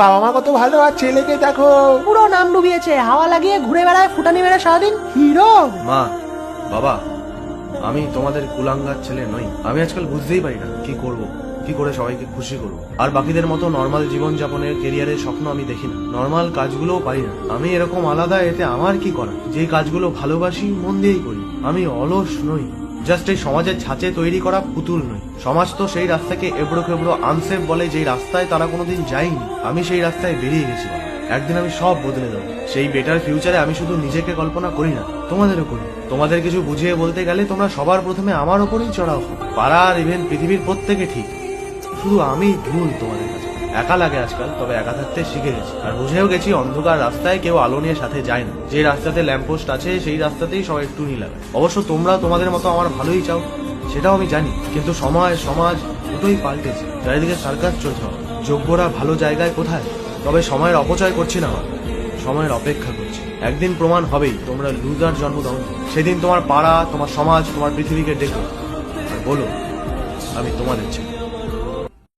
বাবা মা কত ভালো, আর ছেলেকে দেখো পুরো নাম ডুবিয়েছে, হাওয়া লাগিয়ে ঘুরে বেড়ায়, ফুটানি মেরে সারাদিন হিরো। মা, বাবা, আমি তোমাদের কুলাঙ্গার ছেলে নই। আমি আজকাল বুঝতেই পারি না কি করব, কি করে সবাইকে খুশি করব। আর বাকিদের মতো নর্মাল জীবন যাপনের কেরিয়ারের স্বপ্ন আমি দেখি না, নর্মাল কাজগুলোও পারি না। আমি এরকম আলাদা, এতে আমার কি করা? যে কাজগুলো ভালোবাসি মন দিয়েই করি। আমি অলস নই, জাস্ট এই সমাজের ছাঁচে তৈরি করা পুতুল নই। সমাজ তো সেই রাস্তাকে এবড়ো খেবড়ো আনসেফ বলে, যেই রাস্তায় তারা কোনোদিন যায়নি। আমি সেই রাস্তায় বেরিয়ে গেছি। একদিন আমি সব বদলে দেবো। সেই বেটার ফিউচারে আমি শুধু নিজেকে কল্পনা করি না, তোমাদেরও করি। তোমাদের কিছু বুঝিয়ে বলতে গেলে তোমরা সবার প্রথমে আমার ওপরেই চড়াও হও। পাড়ার ইভেন পৃথিবীর প্রত্যেকে ঠিক, শুধু আমি ভুল তোমাদের কাছে। একা লাগে আজকাল, তবে একা থাকতে শিখে গেছি। আর বুঝেও গেছি অন্ধকার রাস্তায় কেউ আলো নিয়ে সাথে যায় না। যে রাস্তাতে ল্যাম্পপোস্ট আছে সেই রাস্তাতেই সবাই একটু লাগায়। অবশ্য তোমরা তোমাদের মতো আমার ভালোই চাও, সেটাও আমি জানি। কিন্তু সমাজ দুটোই পাল্টেছে। চারিদিকে সার্কাস চলছে। যোগ্যরা ভালো জায়গায় কোথায়? তবে সময়ের অপচয় করছি না, সময়ের অপেক্ষা করছি। একদিন প্রমাণ হবেই তোমরা লুজার জন্ম দাও। সেদিন তোমার পাড়া, তোমার সমাজ, তোমার পৃথিবীকে ডেকো আর বলো, আমি তোমাদের ছেলে।